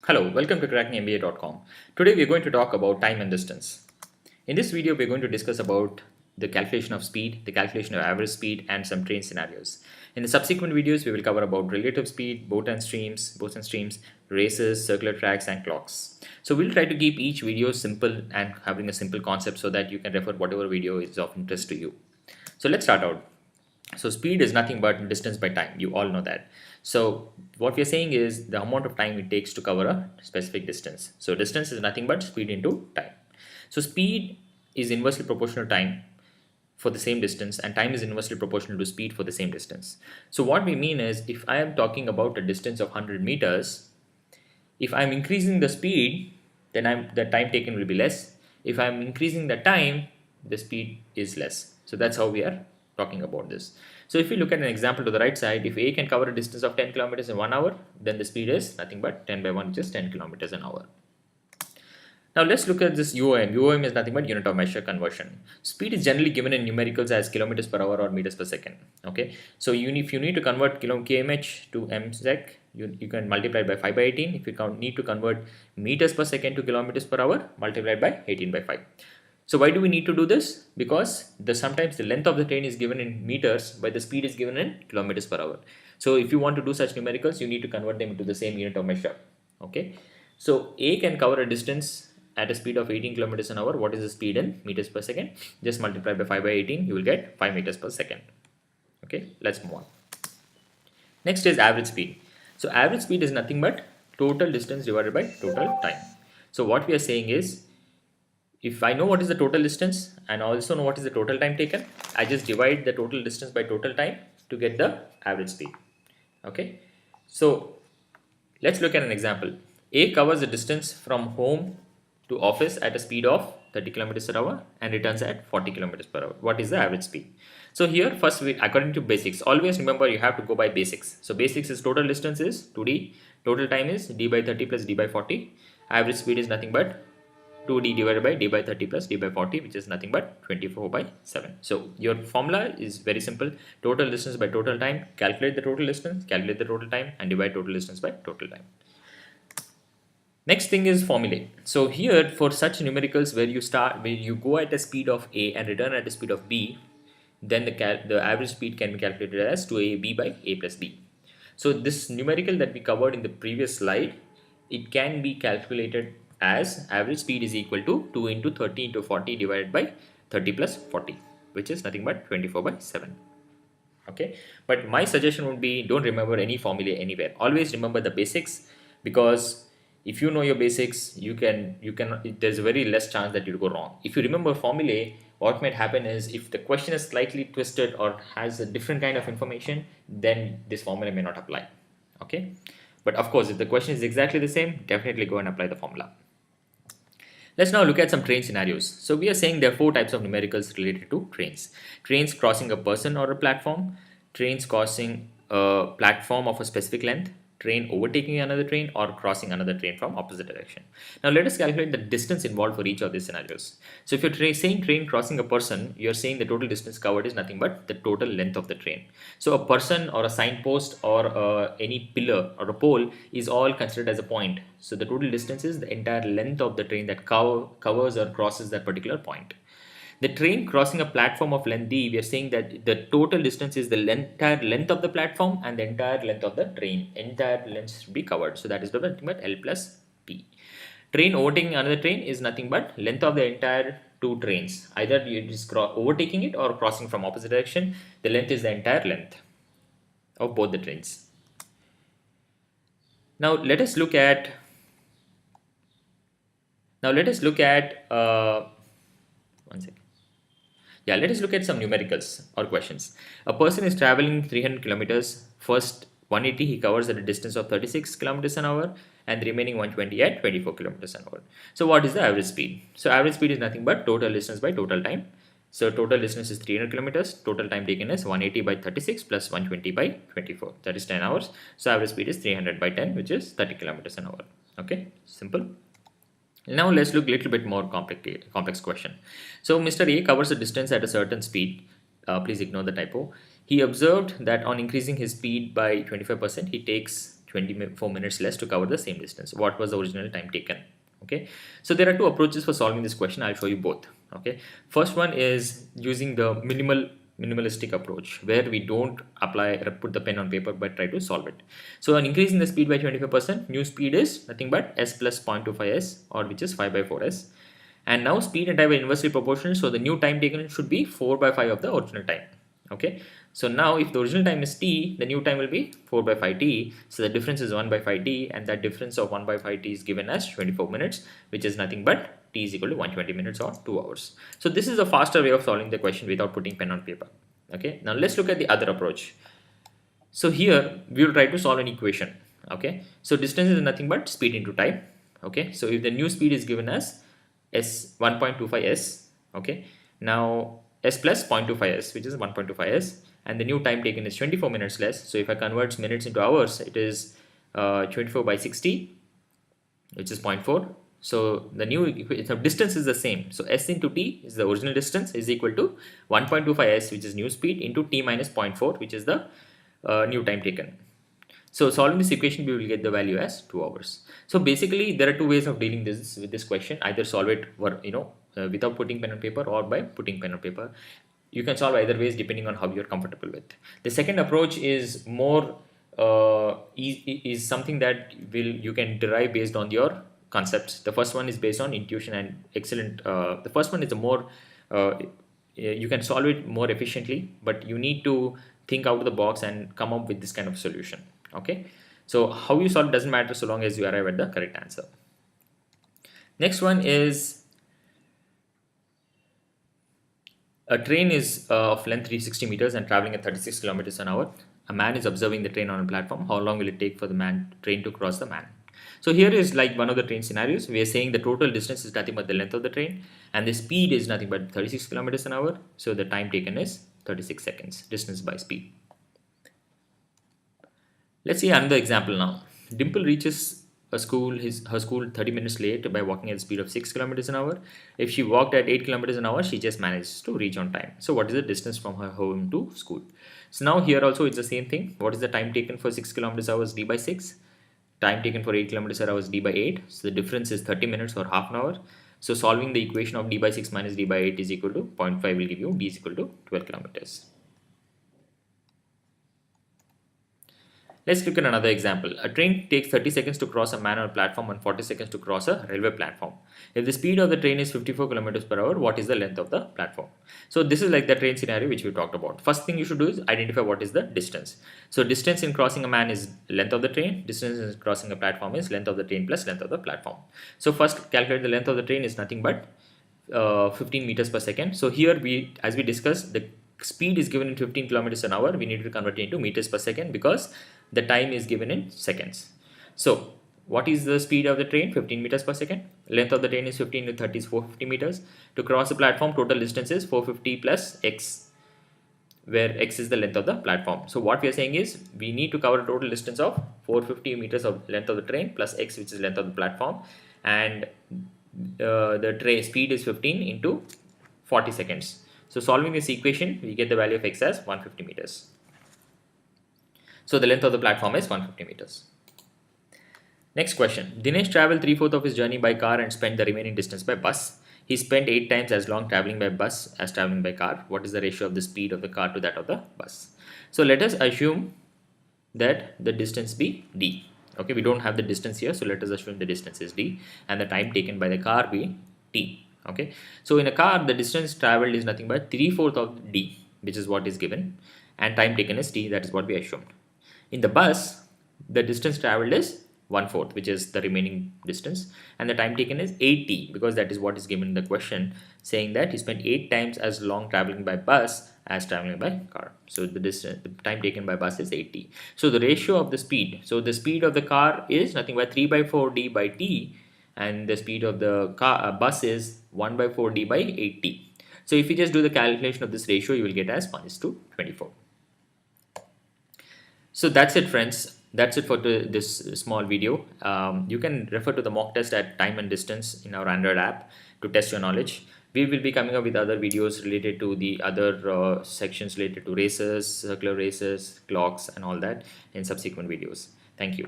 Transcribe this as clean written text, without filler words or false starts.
Hello, welcome to crackingmba.com. Today we are going to talk about time and distance. In this video, we are going to discuss about the calculation of speed, the calculation of average speed, and some train scenarios. In the subsequent videos, we will cover about relative speed, boats and streams, races, circular tracks, and clocks. So we'll try to keep each video simple and having a simple concept so that you can refer whatever video is of interest to you. So let's start out. So speed is nothing but distance by time. You all know that. So what we are saying is the amount of time it takes to cover a specific distance. So distance is nothing but speed into time. So speed is inversely proportional to time for the same distance, and time is inversely proportional to speed for the same distance. So what we mean is, if I am talking about a distance of 100 meters, if I'm increasing the speed, then the time taken will be less. If I'm increasing the time, the speed is less. So that's how we are talking about this. So if we look at an example to the right side, if A can cover a distance of 10 kilometers in 1 hour, then the speed is nothing but 10 by 1, which is 10 kilometers an hour. Now let's look at this UOM. UOM is nothing but unit of measure conversion. Speed is generally given in numericals as kilometers per hour or meters per second. Okay, so if you need to convert kmh to msec, you can multiply it by 5 by 18. If you need to convert meters per second to kilometers per hour, multiply it by 18 by 5. So why do we need to do this? Because sometimes the length of the train is given in meters, but the speed is given in kilometers per hour. So if you want to do such numericals, you need to convert them into the same unit of measure. Okay, so A can cover a distance at a speed of 18 kilometers an hour. What is the speed in meters per second? Just multiply by 5 by 18, you will get 5 meters per second. Okay, let's move on. Next is average speed. So average speed is nothing but total distance divided by total time. So what we are saying is, if I know what is the total distance and also know what is the total time taken, I just divide the total distance by total time to get the average speed. Okay, so let's look at an example. A covers the distance from home to office at a speed of 30 kilometers per hour and returns at 40 kilometers per hour. What is the average speed? So here first, according to basics, always remember you have to go by basics. So basics is total distance is 2d, total time is d by 30 plus d by 40, average speed is nothing but 2d divided by d by 30 plus d by 40, which is nothing but 24 by 7. So your formula is very simple. Total distance by total time, calculate the total distance, calculate the total time, and divide total distance by total time. Next thing is formulae. So here for such numericals where you go at a speed of A and return at a speed of B, then the average speed can be calculated as 2ab by a plus b. So this numerical that we covered in the previous slide, it can be calculated as average speed is equal to 2 into 30 into 40 divided by 30 plus 40, which is nothing but 24 by 7. Okay, but my suggestion would be, don't remember any formula anywhere. Always remember the basics, because if you know your basics, there's a very less chance that you'll go wrong. If you remember formulae, what might happen is, if the question is slightly twisted or has a different kind of information, then this formula may not apply. Okay, but of course, if the question is exactly the same, definitely go and apply the formula. Let's now look at some train scenarios. So we are saying there are 4 types of numericals related to trains. Trains crossing a person or a platform, trains crossing a platform of a specific length, train overtaking another train, or crossing another train from opposite direction. Now let us calculate the distance involved for each of these scenarios. So if you're saying train crossing a person, you're saying the total distance covered is nothing but the total length of the train. So a person or a signpost or any pillar or a pole is all considered as a point. So the total distance is the entire length of the train that covers or crosses that particular point. The train crossing a platform of length d, we are saying that the total distance is the entire length of the platform and the entire length of the train. Entire length should be covered. So that is nothing but L plus P. Train overtaking another train is nothing but length of the entire 2 trains. Either you just overtaking it or crossing from opposite direction. The length is the entire length of both the trains. Now let us look at one second. Yeah, let us look at some numericals or questions. A person is traveling 300 kilometers. First 180 he covers at a distance of 36 kilometers an hour, and the remaining 120 at 24 kilometers an hour. So what is the average speed? So average speed is nothing but total distance by total time. So total distance is 300 kilometers. Total time taken is 180 by 36 plus 120 by 24. That is 10 hours. So average speed is 300 by 10, which is 30 kilometers an hour. Okay, simple. Now let's look a little bit more complex question. So Mr. A covers a distance at a certain speed. Please ignore the typo. He observed that on increasing his speed by 25%, he takes 24 minutes less to cover the same distance. What was the original time taken? Okay, so there are two approaches for solving this question. I'll show you both. Okay, first one is using the minimalistic approach, where we don't put the pen on paper but try to solve it. So on increasing the speed by 25%, new speed is nothing but s plus 0.25s, or which is 5 by 4s. And now speed and time are inversely proportional, so the new time taken should be 4 by 5 of the original time. Okay, so now if the original time is t, the new time will be 4 by 5t, so the difference is 1 by 5t, and that difference of 1 by 5t is given as 24 minutes, which is nothing but t is equal to 120 minutes or 2 hours. So this is a faster way of solving the question without putting pen on paper. Okay, now let's look at the other approach. So here we will try to solve an equation. Okay, so distance is nothing but speed into time. Okay, so if the new speed is given as s 1.25s, okay, now s plus 0.25s, which is 1.25s, and the new time taken is 24 minutes less. So if I convert minutes into hours, it is 24 by 60, which is 0.4. So the distance is the same. So s into t is the original distance, is equal to 1.25s, which is new speed, into t minus 0.4, which is the new time taken. So solving this equation, we will get the value as 2 hours. So basically, there are two ways of dealing with this question. Either solve it without putting pen on paper, or by putting pen on paper. You can solve either ways depending on how you're comfortable with. The second approach is more is something that you can derive based on your concepts. The first one is based on intuition and excellent. The first one is the more you can solve it more efficiently, but you need to think out of the box and come up with this kind of solution. Okay, so how you solve doesn't matter so long as you arrive at the correct answer. Next one is a train is of length 360 meters and traveling at 36 kilometers an hour. A man is observing the train on a platform. How long will it take for the train to cross the man? So here is like one of the train scenarios. We are saying the total distance is nothing but the length of the train, and the speed is nothing but 36 kilometers an hour. So the time taken is 36 seconds, distance by speed. Let's see another example now. Dimple reaches her school 30 minutes late by walking at the speed of 6 kilometers an hour. If she walked at 8 kilometers an hour, she just managed to reach on time. So what is the distance from her home to school? So now here also it's the same thing. What is the time taken for 6 kilometers hours? D by 6. Time taken for 8 kilometers per hour is d by 8. So the difference is 30 minutes or half an hour. So solving the equation of d by 6 minus d by 8 is equal to 0.5 will give you d is equal to 12 kilometers. Let's look at another example. A train takes 30 seconds to cross a man on a platform and 40 seconds to cross a railway platform. If the speed of the train is 54 kilometers per hour, what is the length of the platform? So this is like the train scenario which we talked about. First thing you should do is identify what is the distance. So distance in crossing a man is length of the train. Distance in crossing a platform is length of the train plus length of the platform. So first calculate the length of the train is nothing but 15 meters per second. So here as we discussed, the speed is given in 15 kilometers an hour. We need to convert it into meters per second because the time is given in seconds. So what is the speed of the train? 15 meters per second. Length of the train is 15 to 30 is 450 meters. To cross the platform, total distance is 450 plus x, where x is the length of the platform. So what we are saying is we need to cover a total distance of 450 meters of length of the train plus x, which is length of the platform, and the train speed is 15 into 40 seconds. So solving this equation, we get the value of x as 150 meters. So the length of the platform is 150 meters. Next question. Dinesh traveled 3/4 of his journey by car and spent the remaining distance by bus. He spent 8 times as long traveling by bus as traveling by car. What is the ratio of the speed of the car to that of the bus? So let us assume that the distance be d. Okay, we don't have the distance here, so let us assume the distance is d and the time taken by the car be t. Okay, so in a car, the distance traveled is nothing but 3/4 of d, which is what is given, and time taken is t, that is what we assumed. In the bus, the distance traveled is 1/4, which is the remaining distance, and the time taken is 8t, because that is what is given in the question, saying that he spent 8 times as long traveling by bus as traveling by car. So the time taken by bus is 8t. So the ratio of the speed, so the speed of the car is nothing but 3/4d by t, and the speed of the bus is 1/4d by 8t. So if you just do the calculation of this ratio, you will get as 1:24. So that's it, friends. That's it for this small video. You can refer to the mock test at time and distance in our Android app to test your knowledge. We will be coming up with other videos related to the other sections related to races, circular races, clocks, and all that in subsequent videos. Thank you.